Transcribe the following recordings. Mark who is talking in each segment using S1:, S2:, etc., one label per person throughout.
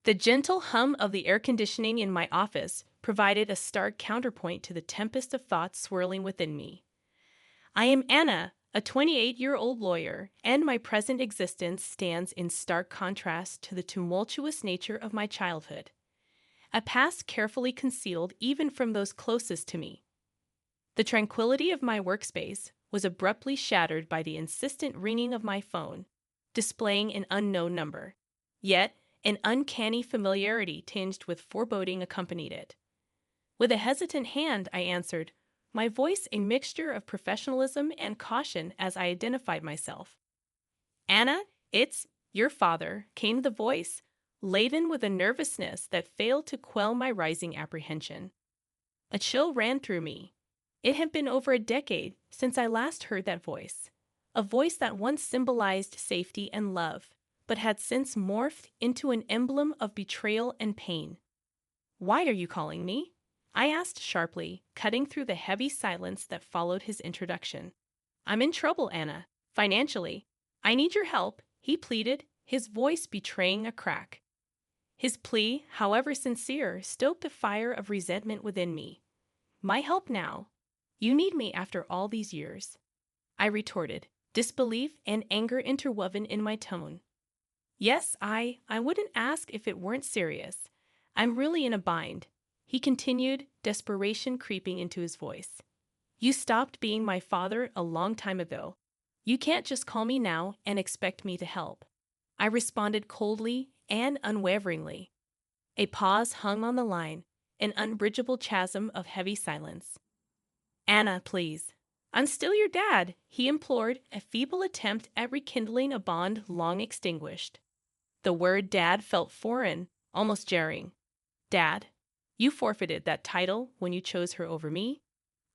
S1: The gentle hum of the air conditioning in my office provided a stark counterpoint to the tempest of thoughts swirling within me. I am Anna, a 28-year-old lawyer, and my present existence stands in stark contrast to the tumultuous nature of my childhood, a past carefully concealed even from those closest to me. The tranquility of my workspace was abruptly shattered by the insistent ringing of my phone, displaying an unknown number. Yet, an uncanny familiarity tinged with foreboding accompanied it. With a hesitant hand, I answered, my voice a mixture of professionalism and caution as I identified myself. Anna, it's your father, came the voice, laden with a nervousness that failed to quell my rising apprehension. A chill ran through me. It had been over a decade since I last heard that voice, a voice that once symbolized safety and love, but had since morphed into an emblem of betrayal and pain. Why are you calling me? I asked sharply, cutting through the heavy silence that followed his introduction. I'm in trouble, Anna, financially. I need your help, he pleaded, his voice betraying a crack. His plea, however sincere, stoked a fire of resentment within me. My help now? You need me after all these years? I retorted, disbelief and anger interwoven in my tone. Yes, I wouldn't ask if it weren't serious. I'm really in a bind, he continued, desperation creeping into his voice. You stopped being my father a long time ago. You can't just call me now and expect me to help. I responded coldly and unwaveringly. A pause hung on the line, an unbridgeable chasm of heavy silence. Anna, please. I'm still your dad, he implored, a feeble attempt at rekindling a bond long extinguished. The word dad felt foreign, almost jarring. Dad, you forfeited that title when you chose her over me,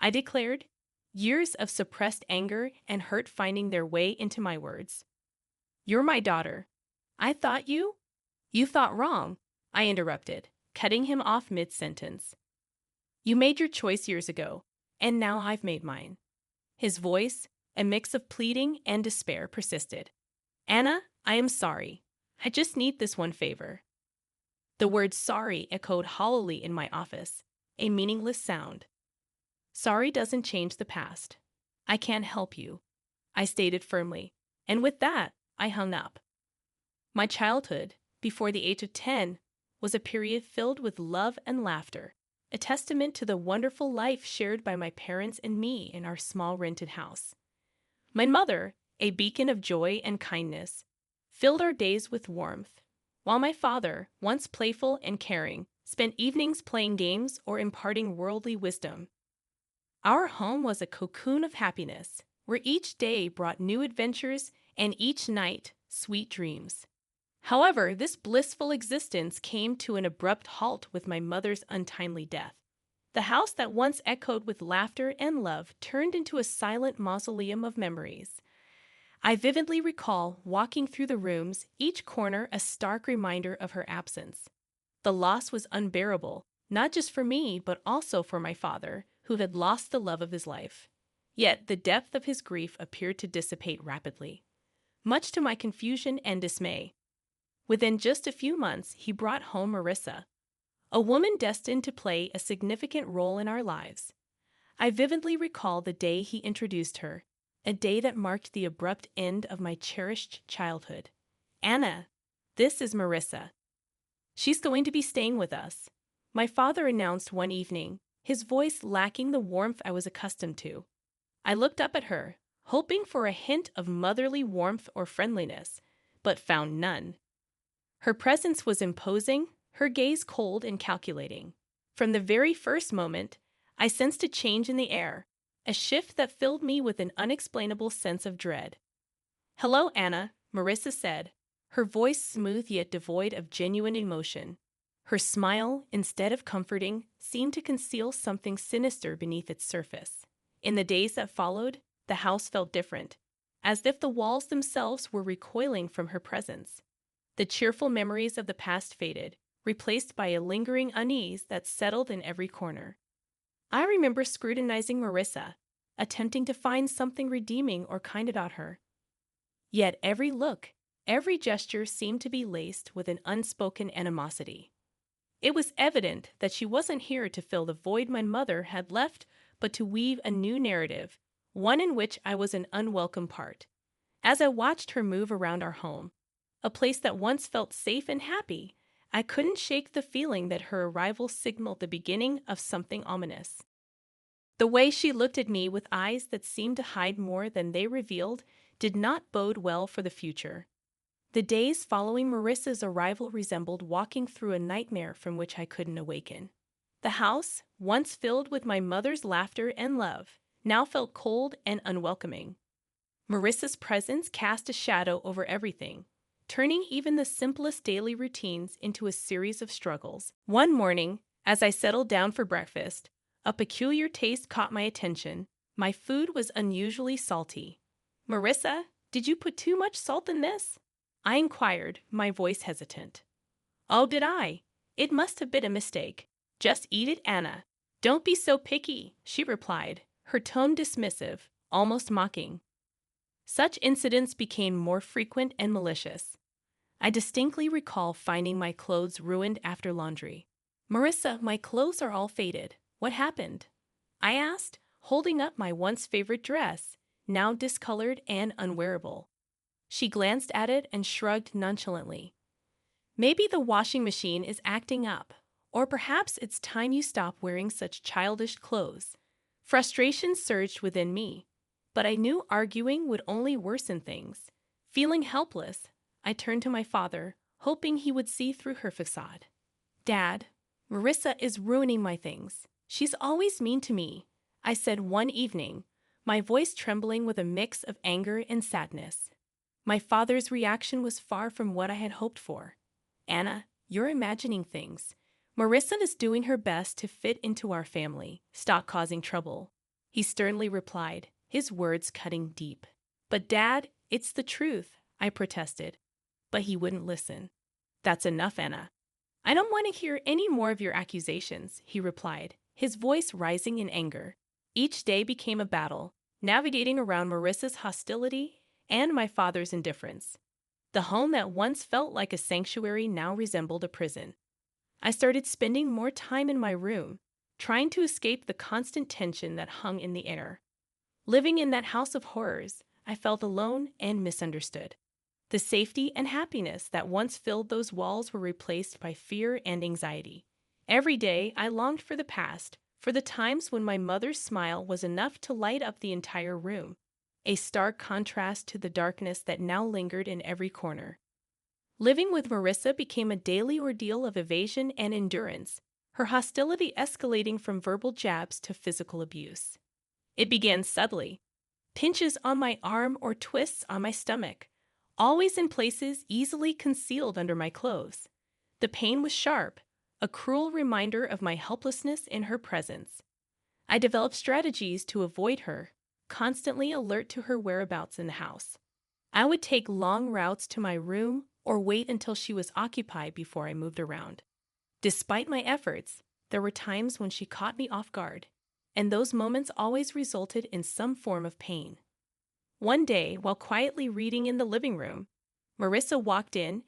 S1: I declared, years of suppressed anger and hurt finding their way into my words. You're my daughter. I thought you? You thought wrong, I interrupted, cutting him off mid-sentence. You made your choice years ago, and now I've made mine. His voice, a mix of pleading and despair, persisted. Anna, I am sorry. I just need this one favor. The word sorry echoed hollowly in my office, a meaningless sound. Sorry doesn't change the past. I can't help you, I stated firmly, and with that, I hung up. My childhood, before the age of 10, was a period filled with love and laughter, a testament to the wonderful life shared by my parents and me in our small rented house. My mother, a beacon of joy and kindness, filled our days with warmth, while my father, once playful and caring, spent evenings playing games or imparting worldly wisdom. Our home was a cocoon of happiness, where each day brought new adventures and each night sweet dreams. However, this blissful existence came to an abrupt halt with my mother's untimely death. The house that once echoed with laughter and love turned into a silent mausoleum of memories. I vividly recall walking through the rooms, each corner a stark reminder of her absence. The loss was unbearable, not just for me, but also for my father, who had lost the love of his life. Yet the depth of his grief appeared to dissipate rapidly, much to my confusion and dismay. Within just a few months, he brought home Marissa, a woman destined to play a significant role in our lives. I vividly recall the day he introduced her, a day that marked the abrupt end of my cherished childhood. Anna, this is Marissa. She's going to be staying with us, my father announced one evening, his voice lacking the warmth I was accustomed to. I looked up at her, hoping for a hint of motherly warmth or friendliness, but found none. Her presence was imposing, her gaze cold and calculating. From the very first moment, I sensed a change in the air, a shift that filled me with an unexplainable sense of dread. Hello, Anna, Marissa said, her voice smooth yet devoid of genuine emotion. Her smile, instead of comforting, seemed to conceal something sinister beneath its surface. In the days that followed, the house felt different, as if the walls themselves were recoiling from her presence. The cheerful memories of the past faded, replaced by a lingering unease that settled in every corner. I remember scrutinizing Marissa, attempting to find something redeeming or kind about her. Yet every look, Every gesture seemed to be laced with an unspoken animosity. It was evident that she wasn't here to fill the void my mother had left, but to weave a new narrative, one in which I was an unwelcome part. As I watched her move around our home, a place that once felt safe and happy, I couldn't shake the feeling that her arrival signaled the beginning of something ominous. The way she looked at me with eyes that seemed to hide more than they revealed did not bode well for the future. The days following Marissa's arrival resembled walking through a nightmare from which I couldn't awaken. The house, once filled with my mother's laughter and love, now felt cold and unwelcoming. Marissa's presence cast a shadow over everything, turning even the simplest daily routines into a series of struggles. One morning, as I settled down for breakfast, a peculiar taste caught my attention. My food was unusually salty. "Marissa, did you put too much salt in this?" I inquired, my voice hesitant. "Oh, did I? It must have been a mistake. Just eat it, Anna. Don't be so picky," she replied, her tone dismissive, almost mocking. Such incidents became more frequent and malicious. I distinctly recall finding my clothes ruined after laundry. "Marissa, my clothes are all faded. What happened?" I asked, holding up my once favorite dress, now discolored and unwearable. She glanced at it and shrugged nonchalantly. "Maybe the washing machine is acting up, or perhaps it's time you stop wearing such childish clothes." Frustration surged within me, but I knew arguing would only worsen things. Feeling helpless, I turned to my father, hoping he would see through her facade. "Dad, Marissa is ruining my things. She's always mean to me," I said one evening, my voice trembling with a mix of anger and sadness. My father's reaction was far from what I had hoped for. "Anna, you're imagining things. Marissa is doing her best to fit into our family. Stop causing trouble," he sternly replied, his words cutting deep. "But Dad, it's the truth," I protested. But he wouldn't listen. "That's enough, Anna. I don't want to hear any more of your accusations," he replied, his voice rising in anger. Each day became a battle, navigating around Marissa's hostility and my father's indifference. The home that once felt like a sanctuary now resembled a prison. I started spending more time in my room, trying to escape the constant tension that hung in the air. Living in that house of horrors, I felt alone and misunderstood. The safety and happiness that once filled those walls were replaced by fear and anxiety. Every day, I longed for the past, for the times when my mother's smile was enough to light up the entire room, a stark contrast to the darkness that now lingered in every corner. Living with Marissa became a daily ordeal of evasion and endurance, her hostility escalating from verbal jabs to physical abuse. It began subtly, pinches on my arm or twists on my stomach, always in places easily concealed under my clothes. The pain was sharp, a cruel reminder of my helplessness in her presence. I developed strategies to avoid her, constantly alert to her whereabouts in the house. I would take long routes to my room or wait until she was occupied before I moved around. Despite my efforts, there were times when she caught me off guard, and those moments always resulted in some form of pain. One day, while quietly reading in the living room, Marissa walked in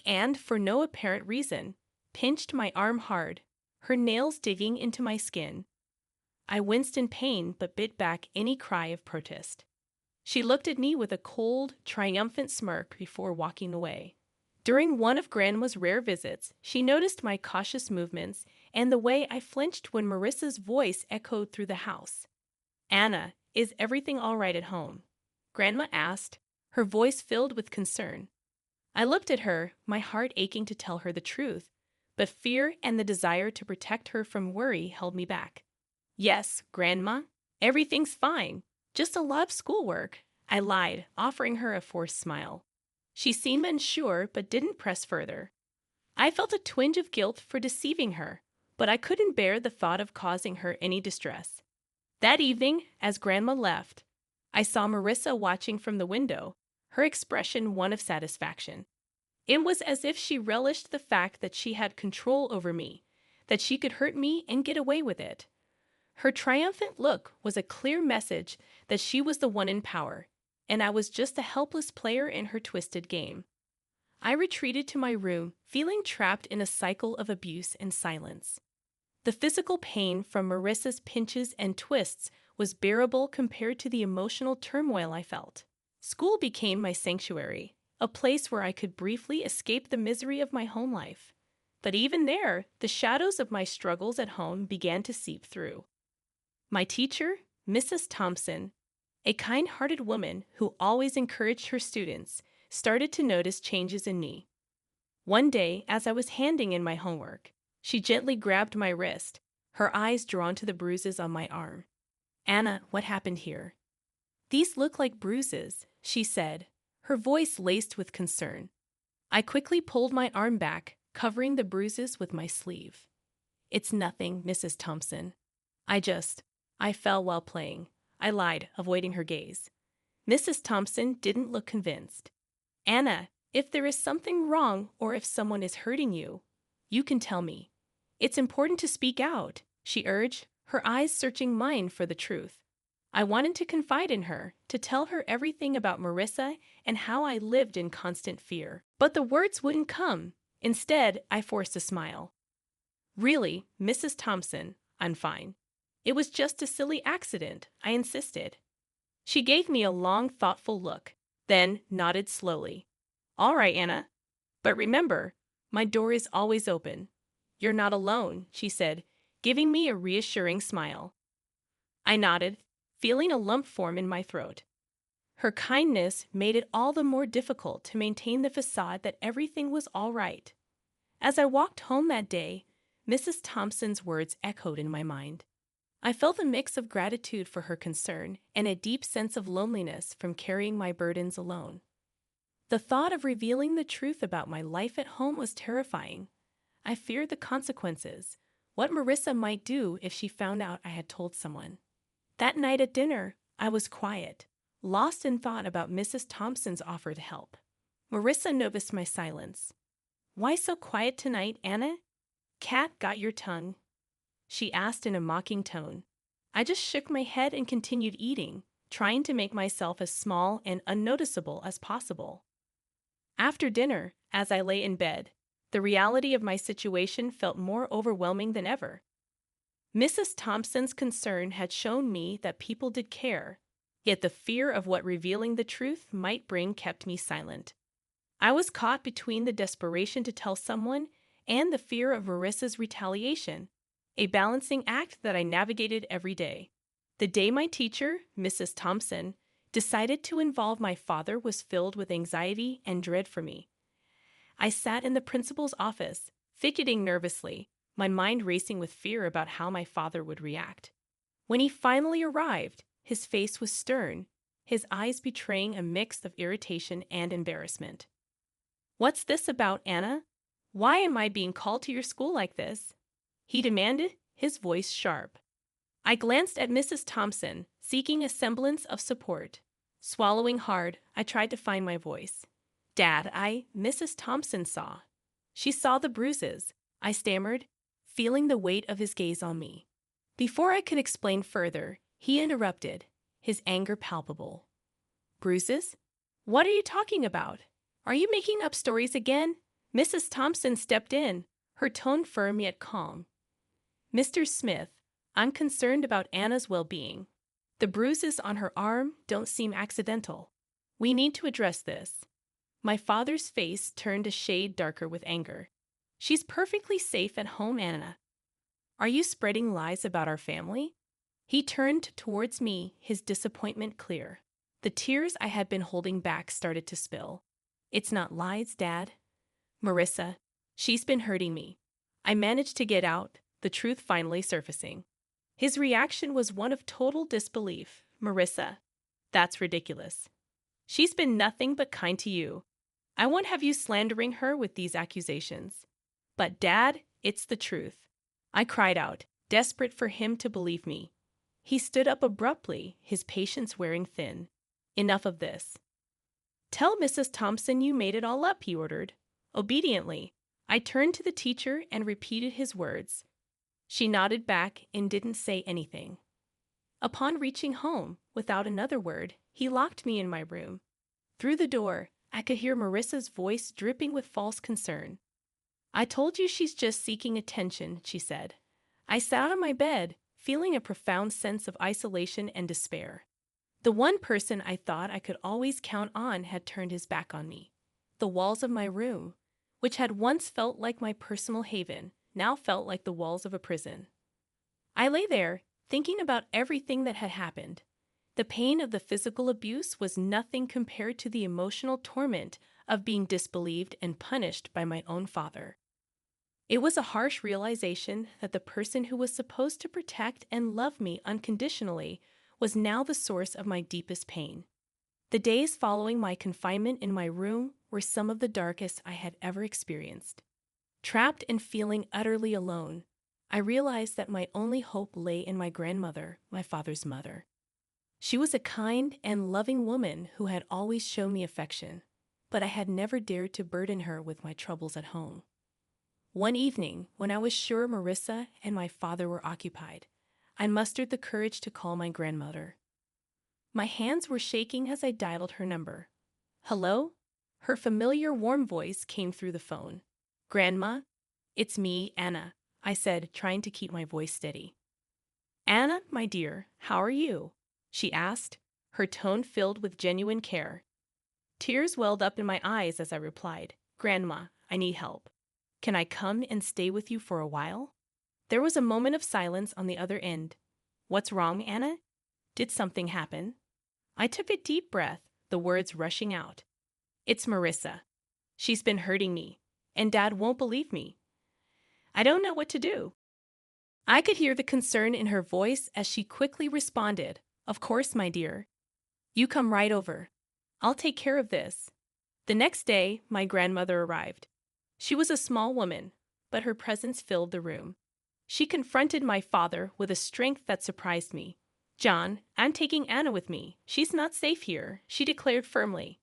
S1: and, for no apparent reason, pinched my arm hard, her nails digging into my skin. I winced in pain but bit back any cry of protest. She looked at me with a cold, triumphant smirk before walking away. During one of Grandma's rare visits, she noticed my cautious movements and the way I flinched when Marissa's voice echoed through the house. "Anna, is everything all right at home?" Grandma asked, her voice filled with concern. I looked at her, my heart aching to tell her the truth, but fear and the desire to protect her from worry held me back. "Yes, Grandma, everything's fine. Just a lot of schoolwork," I lied, offering her a forced smile. She seemed unsure but didn't press further. I felt a twinge of guilt for deceiving her, but I couldn't bear the thought of causing her any distress. That evening, as Grandma left, I saw Marissa watching from the window, her expression one of satisfaction. It was as if she relished the fact that she had control over me, that she could hurt me and get away with it. Her triumphant look was a clear message that she was the one in power, and I was just a helpless player in her twisted game. I retreated to my room, feeling trapped in a cycle of abuse and silence. The physical pain from Marissa's pinches and twists was bearable compared to the emotional turmoil I felt. School became my sanctuary, a place where I could briefly escape the misery of my home life. But even there, the shadows of my struggles at home began to seep through. My teacher, Mrs. Thompson, a kind-hearted woman who always encouraged her students, started to notice changes in me. One day, as I was handing in my homework, she gently grabbed my wrist, her eyes drawn to the bruises on my arm. "Anna, what happened here?" "These look like bruises," she said, her voice laced with concern. I quickly pulled my arm back, covering the bruises with my sleeve. "It's nothing, Mrs. Thompson. I fell while playing," I lied, avoiding her gaze. Mrs. Thompson didn't look convinced. "Anna, if there is something wrong or if someone is hurting you, you can tell me. It's important to speak out," she urged, her eyes searching mine for the truth. I wanted to confide in her, to tell her everything about Marissa and how I lived in constant fear. But the words wouldn't come. Instead, I forced a smile. "Really, Mrs. Thompson, I'm fine. It was just a silly accident," I insisted. She gave me a long, thoughtful look, then nodded slowly. "All right, Anna. But remember, my door is always open. You're not alone," she said, giving me a reassuring smile. I nodded, feeling a lump form in my throat. Her kindness made it all the more difficult to maintain the facade that everything was all right. As I walked home that day, Mrs. Thompson's words echoed in my mind. I felt a mix of gratitude for her concern and a deep sense of loneliness from carrying my burdens alone. The thought of revealing the truth about my life at home was terrifying. I feared the consequences, what Marissa might do if she found out I had told someone. That night at dinner, I was quiet, lost in thought about Mrs. Thompson's offer to help. Marissa noticed my silence. "Why so quiet tonight, Anna? Cat got your tongue?" she asked in a mocking tone. I just shook my head and continued eating, trying to make myself as small and unnoticeable as possible. After dinner, as I lay in bed, the reality of my situation felt more overwhelming than ever. Mrs. Thompson's concern had shown me that people did care, yet the fear of what revealing the truth might bring kept me silent. I was caught between the desperation to tell someone and the fear of Marissa's retaliation, a balancing act that I navigated every day. The day my teacher, Mrs. Thompson, decided to involve my father was filled with anxiety and dread for me. I sat in the principal's office, fidgeting nervously, my mind racing with fear about how my father would react. When he finally arrived, his face was stern, his eyes betraying a mix of irritation and embarrassment. "What's this about, Anna? Why am I being called to your school like this?" he demanded, his voice sharp. I glanced at Mrs. Thompson, seeking a semblance of support. Swallowing hard, I tried to find my voice. "Dad, Mrs. Thompson saw." "She saw the bruises," I stammered, feeling the weight of his gaze on me. Before I could explain further, he interrupted, his anger palpable. "Bruises? What are you talking about? Are you making up stories again?" Mrs. Thompson stepped in, her tone firm yet calm. "Mr. Smith, I'm concerned about Anna's well-being. The bruises on her arm don't seem accidental. We need to address this." My father's face turned a shade darker with anger. "She's perfectly safe at home, Anna. Are you spreading lies about our family?" He turned towards me, his disappointment clear. The tears I had been holding back started to spill. "It's not lies, Dad. Marissa, she's been hurting me." I managed to get out, the truth finally surfacing. His reaction was one of total disbelief. "Marissa, that's ridiculous. She's been nothing but kind to you. I won't have you slandering her with these accusations." "But Dad, it's the truth." I cried out, desperate for him to believe me. He stood up abruptly, his patience wearing thin. "Enough of this. Tell Mrs. Thompson you made it all up," he ordered. Obediently, I turned to the teacher and repeated his words. She nodded back and didn't say anything. Upon reaching home, without another word, he locked me in my room. Through the door, I could hear Marissa's voice dripping with false concern. "I told you she's just seeking attention," she said. I sat on my bed, feeling a profound sense of isolation and despair. The one person I thought I could always count on had turned his back on me. The walls of my room, which had once felt like my personal haven, now felt like the walls of a prison. I lay there, thinking about everything that had happened. The pain of the physical abuse was nothing compared to the emotional torment of being disbelieved and punished by my own father. It was a harsh realization that the person who was supposed to protect and love me unconditionally was now the source of my deepest pain. The days following my confinement in my room were some of the darkest I had ever experienced. Trapped and feeling utterly alone, I realized that my only hope lay in my grandmother, my father's mother. She was a kind and loving woman who had always shown me affection, but I had never dared to burden her with my troubles at home. One evening, when I was sure Marissa and my father were occupied, I mustered the courage to call my grandmother. My hands were shaking as I dialed her number. "Hello?" Her familiar warm voice came through the phone. "Grandma, it's me, Anna," I said, trying to keep my voice steady. "Anna, my dear, how are you?" she asked, her tone filled with genuine care. Tears welled up in my eyes as I replied, "Grandma, I need help. Can I come and stay with you for a while?" There was a moment of silence on the other end. "What's wrong, Anna? Did something happen?" I took a deep breath, the words rushing out. "It's Marissa. She's been hurting me, and Dad won't believe me. I don't know what to do." I could hear the concern in her voice as she quickly responded, "Of course, my dear. You come right over. I'll take care of this." The next day, my grandmother arrived. She was a small woman, but her presence filled the room. She confronted my father with a strength that surprised me. "John, I'm taking Anna with me. She's not safe here," she declared firmly.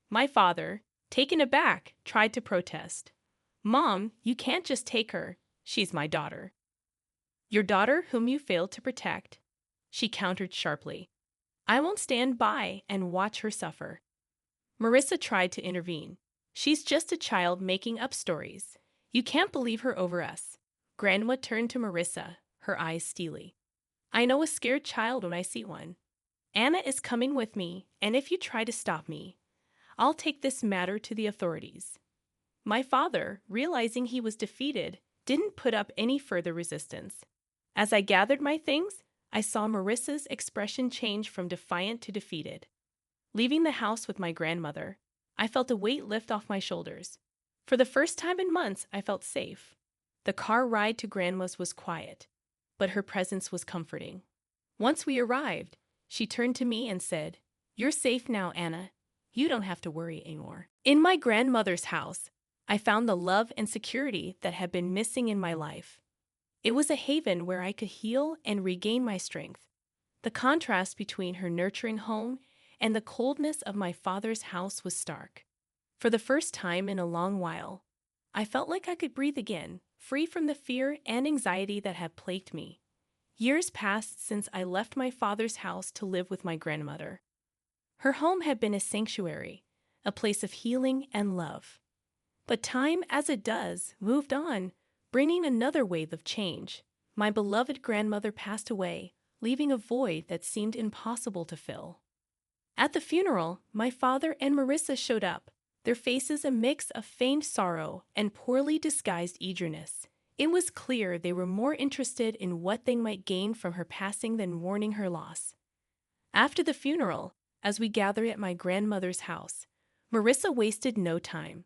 S1: My father, taken aback, tried to protest. "Mom, you can't just take her. She's my daughter." "Your daughter whom you failed to protect," she countered sharply. "I won't stand by and watch her suffer." Marissa tried to intervene. "She's just a child making up stories. You can't believe her over us." Grandma turned to Marissa, her eyes steely. "I know a scared child when I see one. Anna is coming with me, and if you try to stop me, I'll take this matter to the authorities." My father, realizing he was defeated, didn't put up any further resistance. As I gathered my things, I saw Marissa's expression change from defiant to defeated. Leaving the house with my grandmother, I felt a weight lift off my shoulders. For the first time in months, I felt safe. The car ride to Grandma's was quiet, but her presence was comforting. Once we arrived, she turned to me and said, "You're safe now, Anna. You don't have to worry anymore." In my grandmother's house, I found the love and security that had been missing in my life. It was a haven where I could heal and regain my strength. The contrast between her nurturing home and the coldness of my father's house was stark. For the first time in a long while, I felt like I could breathe again, free from the fear and anxiety that had plagued me. Years passed since I left my father's house to live with my grandmother. Her home had been a sanctuary, a place of healing and love. But time, as it does, moved on, bringing another wave of change. My beloved grandmother passed away, leaving a void that seemed impossible to fill. At the funeral, my father and Marissa showed up, their faces a mix of feigned sorrow and poorly disguised eagerness. It was clear they were more interested in what they might gain from her passing than mourning her loss. After the funeral, as we gathered at my grandmother's house, Marissa wasted no time.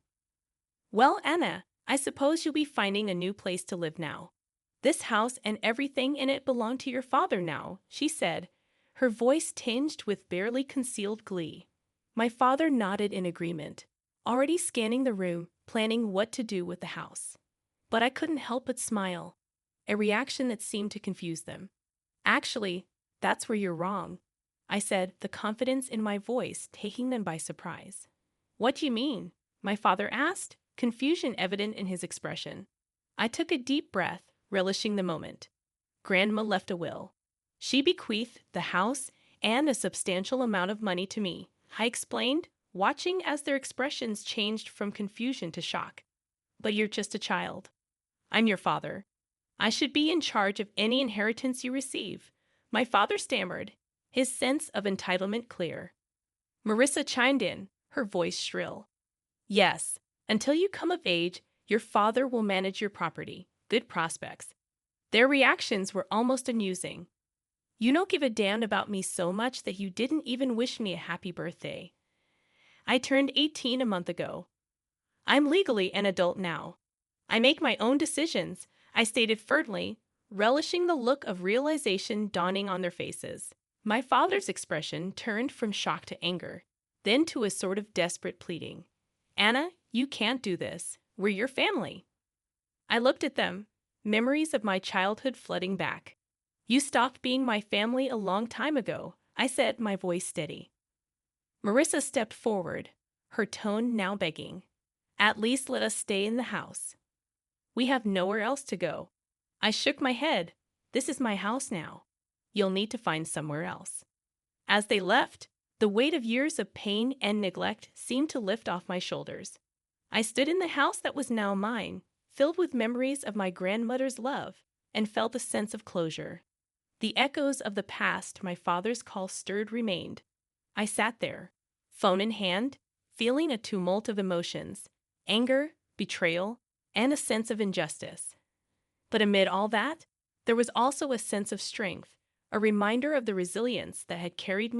S1: "Well, Anna, I suppose you'll be finding a new place to live now. This house and everything in it belong to your father now," she said, her voice tinged with barely concealed glee. My father nodded in agreement, already scanning the room, planning what to do with the house. But I couldn't help but smile, a reaction that seemed to confuse them. "Actually, that's where you're wrong," I said, the confidence in my voice taking them by surprise. "What do you mean?" my father asked, confusion evident in his expression. I took a deep breath, relishing the moment. "Grandma left a will. She bequeathed the house and a substantial amount of money to me," I explained, watching as their expressions changed from confusion to shock. But you're just a child. I'm your father. I should be in charge of any inheritance you receive. My father stammered, his sense of entitlement clear. Marissa chimed in, her voice shrill. Yes, until you come of age, your father will manage your property. Good prospects. Their reactions were almost amusing. You don't give a damn about me so much that you didn't even wish me a happy birthday. I turned 18 a month ago. I'm legally an adult now. I make my own decisions, I stated firmly, relishing the look of realization dawning on their faces. My father's expression turned from shock to anger, then to a sort of desperate pleading. Anna, you can't do this. We're your family. I looked at them, memories of my childhood flooding back. You stopped being my family a long time ago, I said, my voice steady. Marissa stepped forward, her tone now begging. At least let us stay in the house. We have nowhere else to go. I shook my head. This is my house now. You'll need to find somewhere else. As they left, the weight of years of pain and neglect seemed to lift off my shoulders. I stood in the house that was now mine, filled with memories of my grandmother's love, and felt a sense of closure. The echoes of the past my father's call stirred remained. I sat there, phone in hand, feeling a tumult of emotions, anger, betrayal, and a sense of injustice. But amid all that, there was also a sense of strength, a reminder of the resilience that had carried me